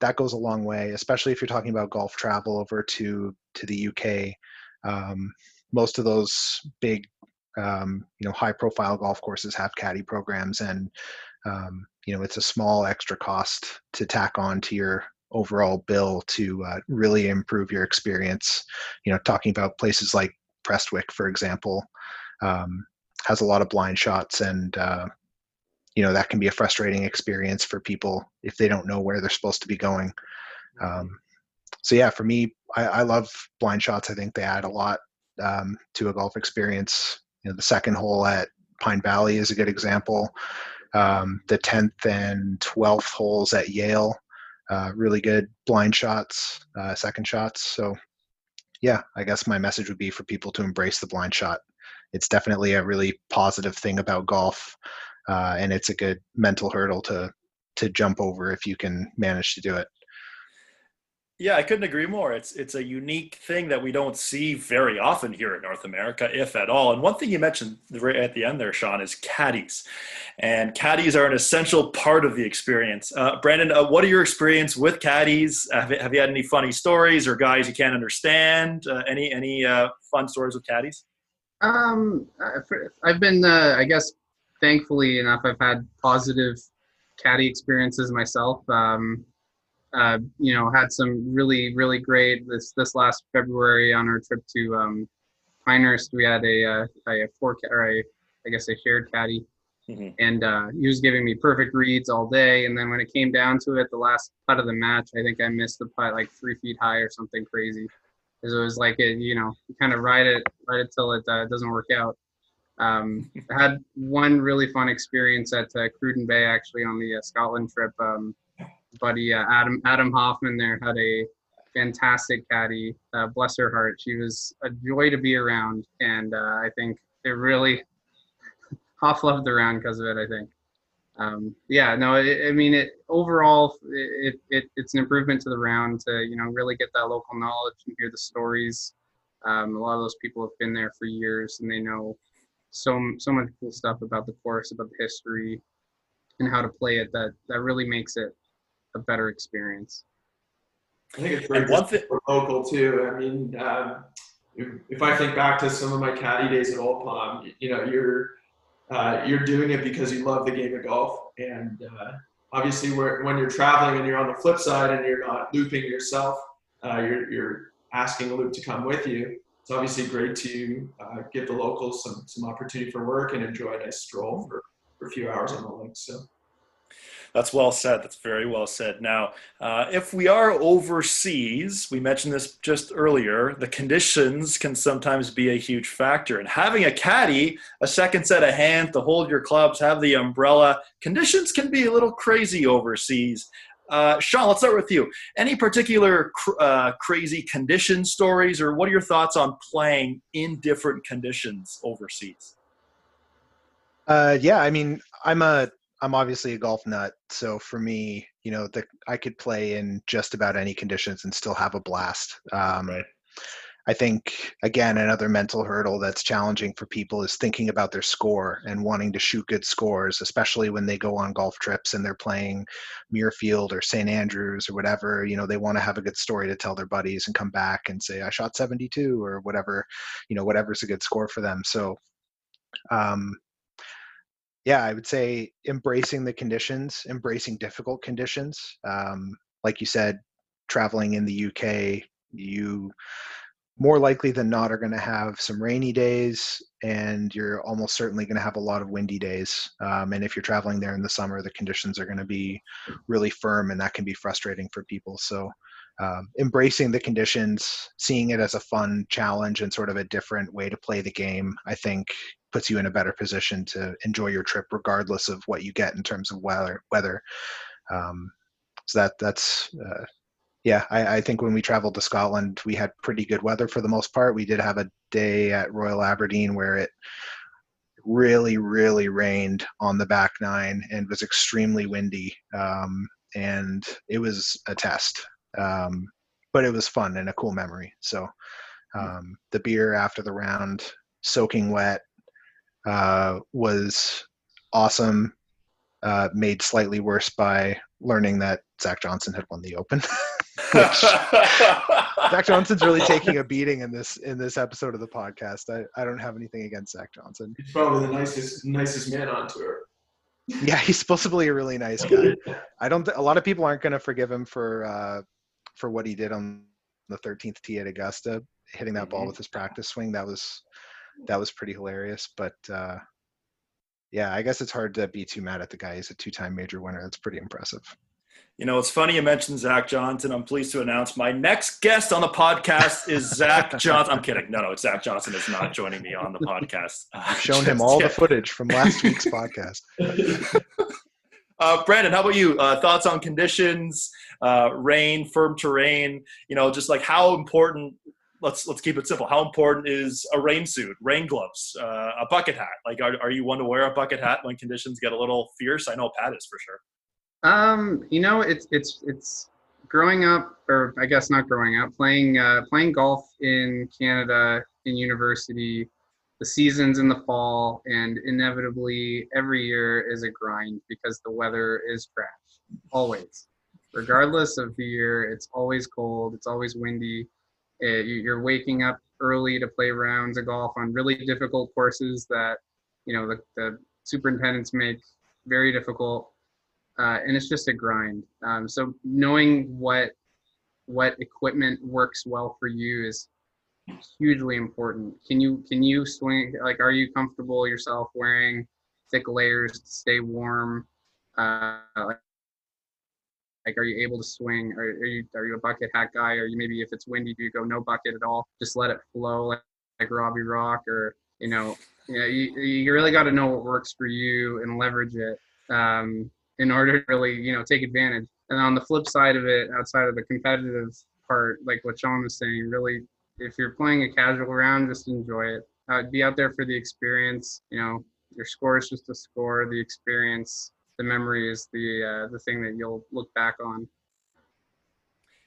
That goes a long way, especially if you're talking about golf travel over to the UK. Most of those big, high profile golf courses have caddy programs, and it's a small extra cost to tack on to your overall bill to really improve your experience. Talking about places like Prestwick, for example, has a lot of blind shots, and that can be a frustrating experience for people if they don't know where they're supposed to be going. So yeah, for me, I love blind shots. I think they add a lot to a golf experience. The second hole at Pine Valley is a good example. The 10th and 12th holes at Yale, really good blind shots, second shots. So yeah, I guess my message would be for people to embrace the blind shot. It's definitely a really positive thing about golf, and it's a good mental hurdle to jump over if you can manage to do it. Yeah, I couldn't agree more. It's a unique thing that we don't see very often here in North America, if at all. And one thing you mentioned right at the end there, Sean, is caddies. And caddies are an essential part of the experience. Brandon, what are your experience with caddies? Have you had any funny stories or guys you can't understand? Any fun stories with caddies? I've been, I guess, thankfully enough, I've had positive caddy experiences myself. Had some really, really great this last February on our trip to Pinehurst. We had I guess a shared caddy, Mm-hmm. and he was giving me perfect reads all day. And then when it came down to it, the last putt of the match, I think I missed the putt like 3 feet high or something crazy. Because it was like you kind of ride it till it doesn't work out. I had one really fun experience at Cruden Bay actually on the Scotland trip. Buddy Adam Hoffman there had a fantastic caddy. Bless her heart, she was a joy to be around, and I think it really Hoff loved the round because of it. I think. Yeah, no, I mean, overall, it's an improvement to the round to really get that local knowledge and hear the stories. A lot of those people have been there for years and they know so much cool stuff about the course, about the history, and how to play it. That really makes it a better experience. I think it's And great one to thing, support local too. I mean, if I think back to some of my caddy days at Old Palm, you're doing it because you love the game of golf, and obviously, when you're traveling and you're on the flip side and you're not looping yourself, you're asking a loop to come with you. It's obviously great to give the locals some opportunity for work and enjoy a nice stroll for a few hours on the links. So. that's well said. That's very well said. Now, if we are overseas, we mentioned this just earlier, the conditions can sometimes be a huge factor. And having a caddy, a second set of hands to hold your clubs, have the umbrella, conditions can be a little crazy overseas. Sean, let's start with you. Any particular crazy condition stories, or what are your thoughts on playing in different conditions overseas? Yeah, I mean, I'm obviously a golf nut, so for me, I could play in just about any conditions and still have a blast. Right. I think again, another mental hurdle that's challenging for people is thinking about their score and wanting to shoot good scores, especially when they go on golf trips and they're playing Muirfield or St. Andrews or whatever. They want to have a good story to tell their buddies and come back and say, I shot 72 or whatever, whatever's a good score for them. So, yeah, I would say embracing the conditions, embracing difficult conditions. Like you said, traveling in the UK, you more likely than not are going to have some rainy days, and you're almost certainly going to have a lot of windy days. And if you're traveling there in the summer, the conditions are going to be really firm, and that can be frustrating for people. So embracing the conditions, seeing it as a fun challenge and sort of a different way to play the game, I think puts you in a better position to enjoy your trip regardless of what you get in terms of weather. So that's yeah, I think when we traveled to Scotland, we had pretty good weather for the most part. We did have a day at Royal Aberdeen where it really, really rained on the back nine and was extremely windy. And it was a test. But it was fun and a cool memory. So the beer after the round, soaking wet, was awesome. Made slightly worse by learning that Zach Johnson had won the Open. Which Zach Johnson's really taking a beating in this episode of the podcast. I don't have anything against Zach Johnson. He's probably the nicest man on tour. Yeah, he's supposedly a really nice guy. A lot of people aren't going to forgive him for what he did on the 13th tee at Augusta, hitting that ball with his practice swing. That was pretty hilarious. But yeah, I guess it's hard to be too mad at the guy. He's a 2-time major winner. That's pretty impressive. You know, it's funny you mentioned Zach Johnson. I'm pleased to announce my next guest on the podcast is Zach Johnson. I'm kidding. No, it's Zach Johnson is not joining me on the podcast. I've shown him all the footage from last week's podcast. Brandon, how about you? Thoughts on conditions, rain, firm terrain? You know, just like how important. Let's keep it simple. How important is a rain suit, rain gloves, a bucket hat? Like, are you one to wear a bucket hat when conditions get a little fierce? I know Pat is for sure. You know, it's growing up, or I guess not growing up, playing golf in Canada in university. The season's in the fall, and inevitably every year is a grind because the weather is trash. Always, regardless of the year, it's always cold. It's always windy. You're waking up early to play rounds of golf on really difficult courses that, you know, the superintendents make very difficult. And it's just a grind. So knowing what equipment works well for you is hugely important. Can you swing? Like, are you comfortable yourself wearing thick layers to stay warm? Like, are you able to swing? Are you a bucket hat guy? Or you maybe if it's windy, do you go no bucket at all? Just let it flow like Robbie Rock, or you really got to know what works for you and leverage it. In order to really, take advantage. And on the flip side of it, outside of the competitive part, like what Sean was saying, really, if you're playing a casual round, just enjoy it. Be out there for the experience. Your score is just a score. The experience, the memory is the thing that you'll look back on.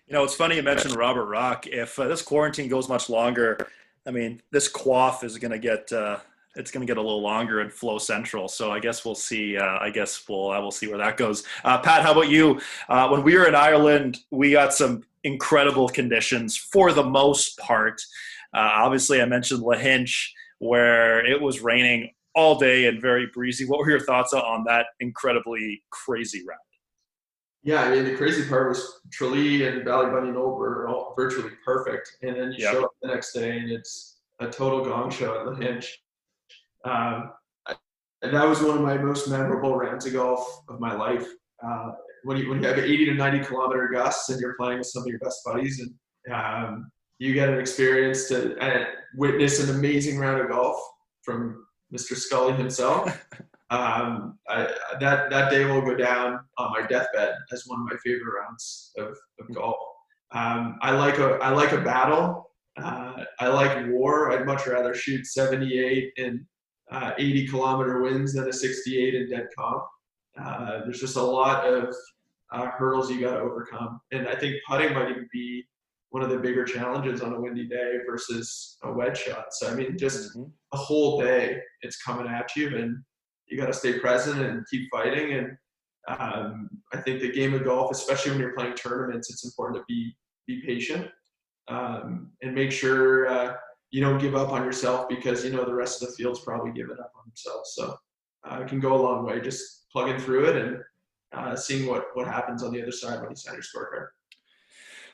You know, it's funny you mentioned Robert Rock. If this quarantine goes much longer, I mean, this quaff is going to get it's going to get a little longer in Flow Central. So I guess we'll see. We'll see where that goes. Pat, how about you? When we were in Ireland, we got some incredible conditions for the most part. Obviously, I mentioned Lahinch, where it was raining all day and very breezy. What were your thoughts on that incredibly crazy round? Yeah, I mean, the crazy part was Tralee and Ballybunion Old were all virtually perfect. And then you show up the next day and it's a total gong show at Lahinch. And that was one of my most memorable rounds of golf of my life. When you have 80 to 90 kilometer gusts and you're playing with some of your best buddies, and you get an experience to witness an amazing round of golf from Mr. Scully himself. That day will go down on my deathbed as one of my favorite rounds of golf. I like a battle. I like war. I'd much rather shoot 78 and 80 kilometer winds than a 68 in dead calm. There's just a lot of hurdles you got to overcome. And I think putting might even be one of the bigger challenges on a windy day versus a wedge shot. So, I mean, just the whole day it's coming at you and you got to stay present and keep fighting. And I think the game of golf, especially when you're playing tournaments, it's important to be patient and make sure you don't give up on yourself because the rest of the field's probably given up on themselves. So it can go a long way just plugging through it and seeing what happens on the other side when you sign your scorecard.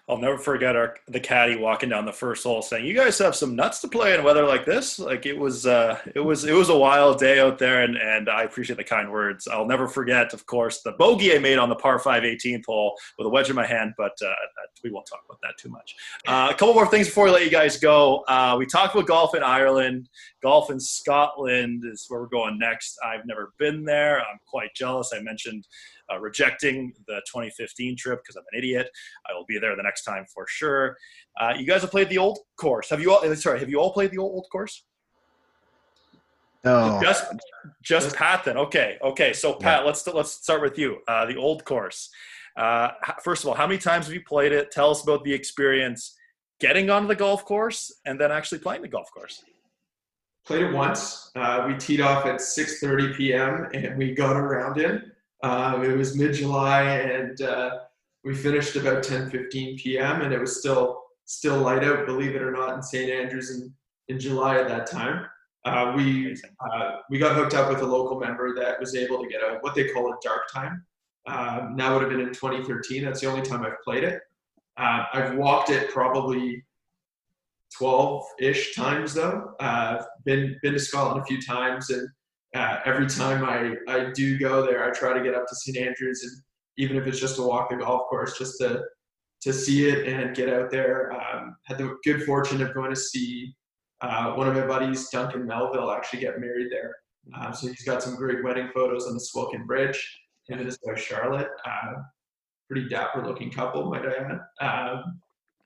I'll never forget the caddy walking down the first hole saying, "You guys have some nuts to play in weather like this." Like it was a wild day out there, and I appreciate the kind words. I'll never forget, of course, the bogey I made on the par 5 18th hole with a wedge in my hand, but we won't talk about that too much. A couple more things before we let you guys go. We talked about golf in Ireland. Golf in Scotland is where we're going next. I've never been there. I'm quite jealous. I mentioned rejecting the 2015 trip because I'm an idiot. I will be there the next time for sure. You guys have played the old course. Have you all played the old course? No. Just Pat then. Okay. So Pat, let's start with you. The old course. First of all, how many times have you played it? Tell us about the experience getting onto the golf course and then actually playing the golf course. Played it once. We teed off at 6:30 p.m. and we got a round in. It was mid-July and we finished about 10:15 p.m. and it was still light out, believe it or not, in St. Andrews in July at that time. We got hooked up with a local member that was able to get what they call a dark time. That would have been in 2013. That's the only time I've played it. I've walked it probably 12-ish times though. Been to Scotland a few times, and every time I do go there, I try to get up to St. Andrews and even if it's just to walk the golf course, just to see it and get out there. Had the good fortune of going to see one of my buddies, Duncan Melville, actually get married there. So he's got some great wedding photos on the Swilcan Bridge. Him and his wife Charlotte, pretty dapper looking couple, might I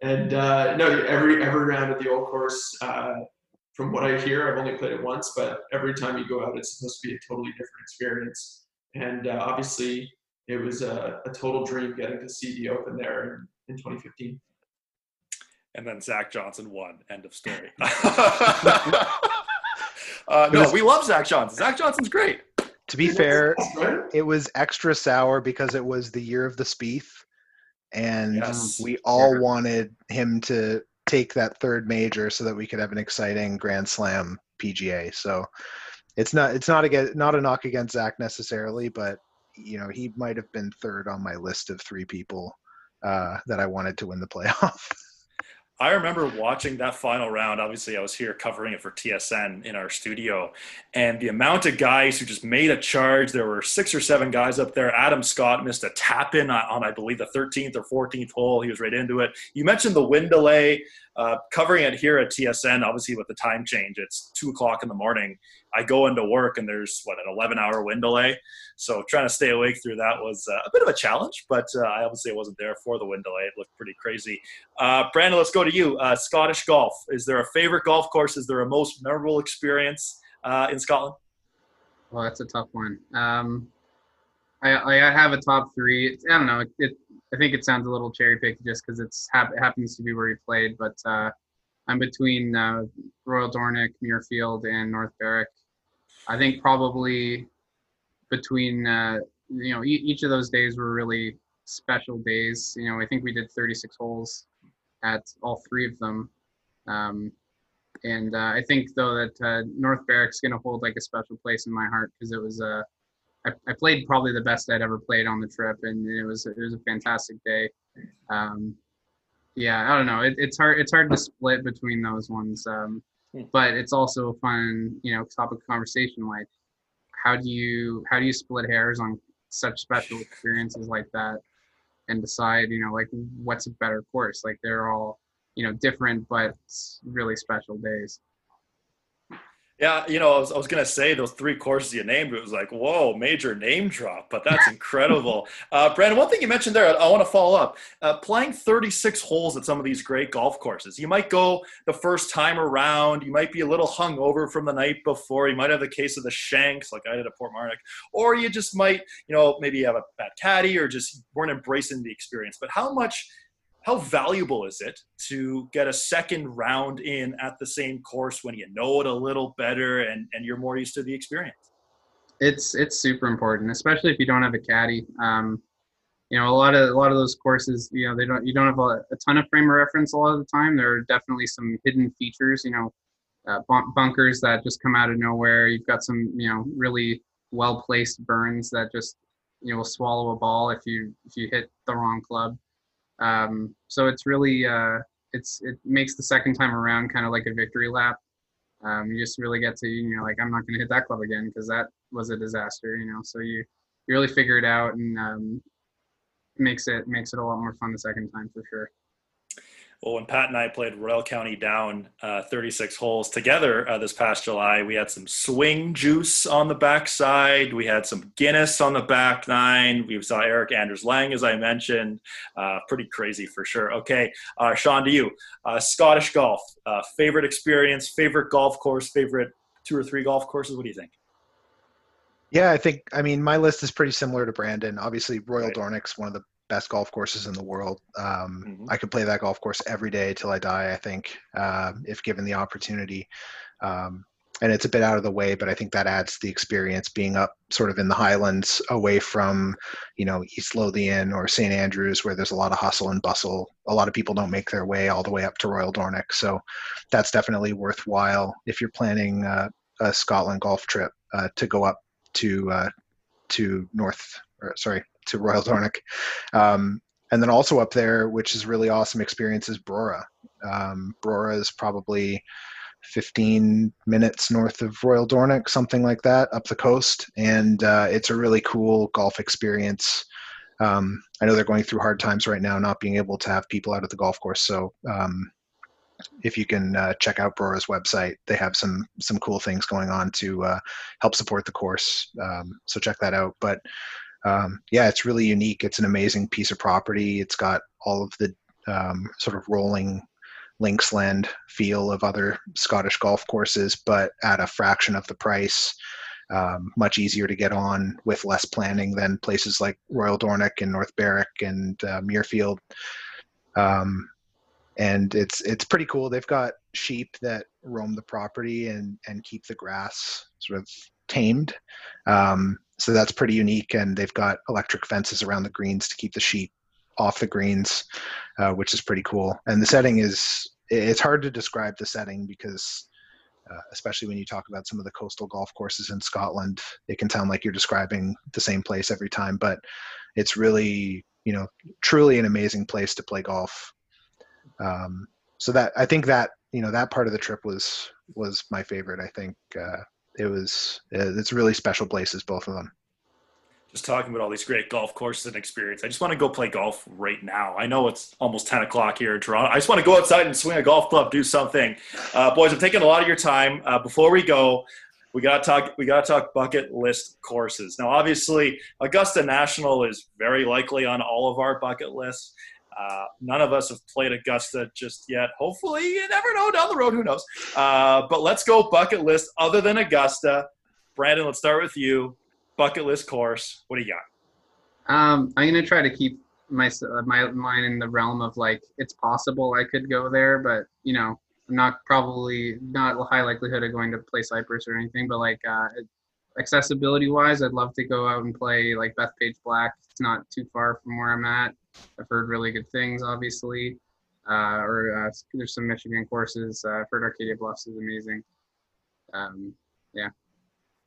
add. No, every round of the old course, from what I hear, I've only played it once, but every time you go out, it's supposed to be a totally different experience. And obviously, it was a total dream getting to see the Open there in 2015. And then Zach Johnson won. End of story. No, we love Zach Johnson. Zach Johnson's great. To be fair, it was extra sour because it was the year of the Spieth, and we all wanted him to take that third major so that we could have an exciting Grand Slam PGA. So it's not a knock against Zach necessarily, but he might have been third on my list of 3 people that I wanted to win the playoff. I remember watching that final round. Obviously, I was here covering it for TSN in our studio, and the amount of guys who just made a charge. There were 6 or 7 guys up there. Adam Scott missed a tap in on I believe, the 13th or 14th hole. He was right into it. You mentioned the wind delay. Covering it here at TSN, obviously with the time change, it's 2:00 in the morning. I go into work and there's an 11-hour wind delay. So trying to stay awake through that was a bit of a challenge, but I obviously wasn't there for the wind delay. It looked pretty crazy. Brandon, let's go to you. Scottish golf. Is there a favorite golf course? Is there a most memorable experience in Scotland? Well, that's a tough one. I have a top 3. I don't know. I think it sounds a little cherry picked just because it happens to be where he played, but I'm between Royal Dornoch, Muirfield, and North Berwick. I think probably between each of those days were really special days. I think we did 36 holes at all 3 of them, and I think though that North Berwick's going to hold like a special place in my heart because it was I played probably the best I'd ever played on the trip, and it was a fantastic day. I don't know. It's hard to split between those ones, but it's also a fun topic of conversation. Like, how do you split hairs on such special experiences like that, and decide like what's a better course? Like they're all different, but really special days. Yeah, I was going to say those 3 courses you named, it was like, whoa, major name drop, but that's incredible. Brandon, one thing you mentioned there, I want to follow up. Playing 36 holes at some of these great golf courses. You might go the first time around, you might be a little hungover from the night before, you might have the case of the shanks like I did at Port Marnock, or you just might, maybe have a bad caddy or just weren't embracing the experience. But how valuable is it to get a second round in at the same course when you know it a little better and you're more used to the experience? It's super important, especially if you don't have a caddy. A lot of those courses, you don't have a ton of frame of reference a lot of the time. There are definitely some hidden features, bunkers that just come out of nowhere. You've got some, really well placed burns that just will swallow a ball if you hit the wrong club. So it's really, it makes the second time around kind of like a victory lap. You just really get to, like, I'm not going to hit that club again because that was a disaster, so you really figure it out, and makes it a lot more fun the second time for sure. Well, when Pat and I played Royal County Down 36 holes together this past July, we had some swing juice on the backside. We had some Guinness on the back 9. We saw Eric Anders Lang, as I mentioned. Pretty crazy for sure. Okay, Sean, to you. Scottish golf, favorite experience, favorite golf course, favorite 2 or 3 golf courses? What do you think? Yeah, my list is pretty similar to Brandon. Obviously, Royal Dornoch's one of the best golf courses in the world. I could play that golf course every day till I die, I think, if given the opportunity. And it's a bit out of the way, but I think that adds to the experience, being up sort of in the Highlands away from, East Lothian or St. Andrews, where there's a lot of hustle and bustle. A lot of people don't make their way all the way up to Royal Dornoch. So that's definitely worthwhile if you're planning a Scotland golf trip to go up to Royal Dornoch. And then also up there, which is really awesome experience, is Brora. Brora is probably 15 minutes north of Royal Dornoch, something like that, up the coast. And it's a really cool golf experience. I know they're going through hard times right now, not being able to have people out at the golf course. So if you can check out Brora's website, they have some cool things going on to help support the course. So check that out. But yeah, it's really unique. It's an amazing piece of property. It's got all of the sort of rolling linksland feel of other Scottish golf courses, but at a fraction of the price. Much easier to get on with less planning than places like Royal Dornoch and North Berwick and Muirfield. And it's pretty cool. They've got sheep that roam the property and keep the grass sort of tamed. So that's pretty unique. And they've got electric fences around the greens to keep the sheep off the greens, which is pretty cool. And the setting it's hard to describe the setting because especially when you talk about some of the coastal golf courses in Scotland, it can sound like you're describing the same place every time, but it's really, truly an amazing place to play golf. So that, I think that, that part of the trip was my favorite. I think it's really special places, both of them. Just talking about all these great golf courses and experience. I just want to go play golf right now. I know it's almost 10 o'clock here in Toronto. I just want to go outside and swing a golf club, do something. Boys, I'm taking a lot of your time. Before we go, we got to talk bucket list courses. Now, obviously, Augusta National is very likely on all of our bucket lists. None of us have played Augusta just yet. Hopefully, you never know, down the road, who knows. But let's go bucket list other than Augusta. Brandon, let's start with you. Bucket list course. What do you got? I'm gonna try to keep my mind in the realm of like it's possible I could go there, but I'm not high likelihood of going to play Cypress or anything. But like accessibility wise, I'd love to go out and play like Bethpage Black. It's not too far from where I'm at. I've heard really good things, obviously. There's some Michigan courses. I've heard Arcadia Bluffs is amazing. Yeah.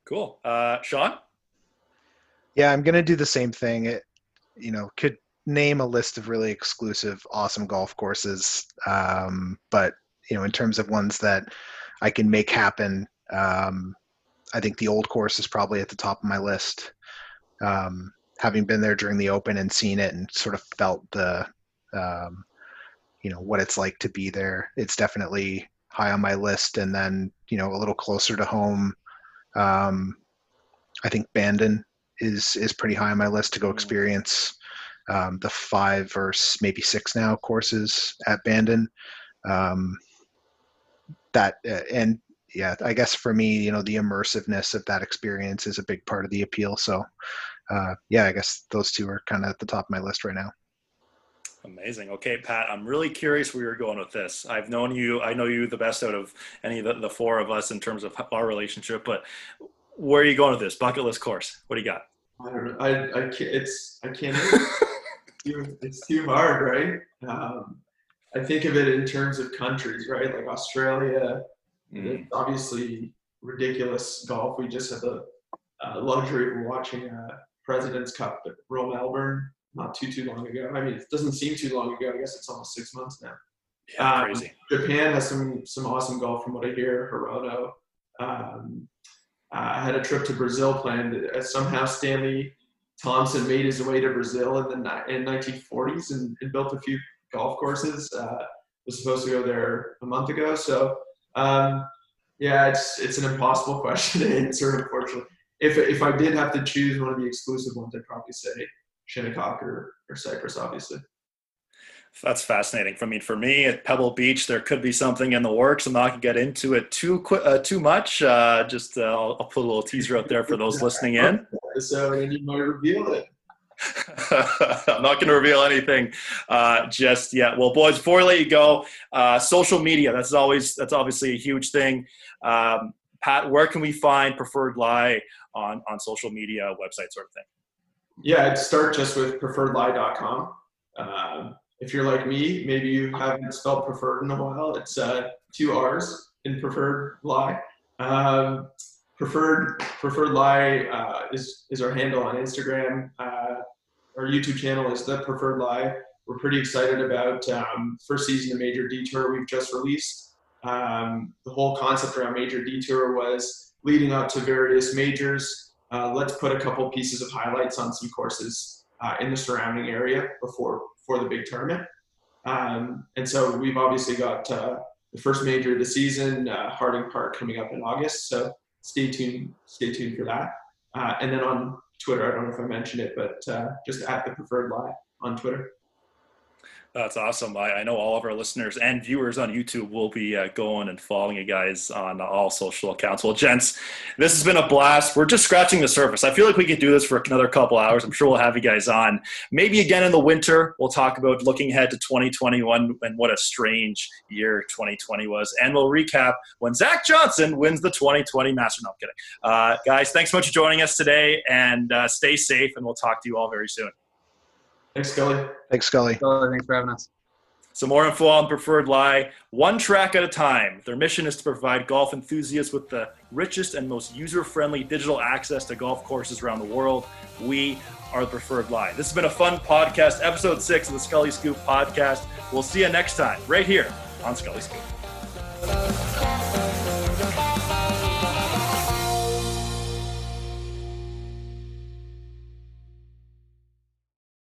Cool. Sean? Yeah, I'm going to do the same thing. Could name a list of really exclusive, awesome golf courses. But, in terms of ones that I can make happen, I think the Old Course is probably at the top of my list. Having been there during the Open and seen it and sort of felt the, what it's like to be there, it's definitely high on my list. And then, a little closer to home, I think Bandon is pretty high on my list to go experience the 5 or maybe 6 now courses at Bandon. I guess for me, the immersiveness of that experience is a big part of the appeal. So I guess those two are kind of at the top of my list right now. Amazing. Okay, Pat, I'm really curious where you're going with this. I know you the best out of any of the 4 of us in terms of our relationship, but where are you going with this bucket list course? What do you got? I don't know. I can't. It's too hard, right? I think of it in terms of countries, right? Like Australia, it's obviously ridiculous golf. We just had the luxury of watching President's Cup at Royal Melbourne not too long ago. I mean, it doesn't seem too long ago. I guess it's almost 6 months now. Yeah, crazy. Japan has some awesome golf from what I hear. Hirono. I had a trip to Brazil planned. Somehow Stanley Thompson made his way to Brazil in the 1940s and built a few golf courses. Was supposed to go there a month ago. So, it's an impossible question to answer, unfortunately. If I did have to choose one of the exclusive ones, I'd probably say Shinnecock or Cypress, obviously. That's fascinating. For me at Pebble Beach, there could be something in the works. I'm not going to get into it too much. I'll put a little teaser out there for those listening in. So, and you might reveal it. I'm not going to reveal anything just yet. Well, boys, before I let you go, social media, that's obviously a huge thing. Pat, where can we find Preferred Lie on social media, website sort of thing? Yeah, I'd start just with preferredlie.com. If you're like me, maybe you haven't spelled preferred in a while. It's 2 R's in Preferred Lie. Preferred Lie is our handle on Instagram. Our YouTube channel is The Preferred Lie. We're pretty excited about first season of Major Detour we've just released. The whole concept around Major Detour was leading up to various majors. Let's put a couple pieces of highlights on some courses in the surrounding area before the big tournament. And so we've obviously got the first major of the season, Harding Park, coming up in August. So stay tuned for that. And then on Twitter, I don't know if I mentioned it, but just at the Preferred Lie on Twitter. That's awesome. I know all of our listeners and viewers on YouTube will be going and following you guys on all social accounts. Well, gents, this has been a blast. We're just scratching the surface. I feel like we could do this for another couple hours. I'm sure we'll have you guys on. Maybe again in the winter, we'll talk about looking ahead to 2021 and what a strange year 2020 was. And we'll recap when Zach Johnson wins the 2020 Master. No, I'm kidding. Guys, thanks so much for joining us today, and stay safe, and we'll talk to you all very soon. Thanks, Scully. Thanks, Scully. Thanks for having us. Some more info on Preferred Lie, one track at a time. Their mission is to provide golf enthusiasts with the richest and most user-friendly digital access to golf courses around the world. We are the Preferred Lie. This has been a fun podcast, episode 6 of the Scully Scoop podcast. We'll see you next time, right here on Scully Scoop.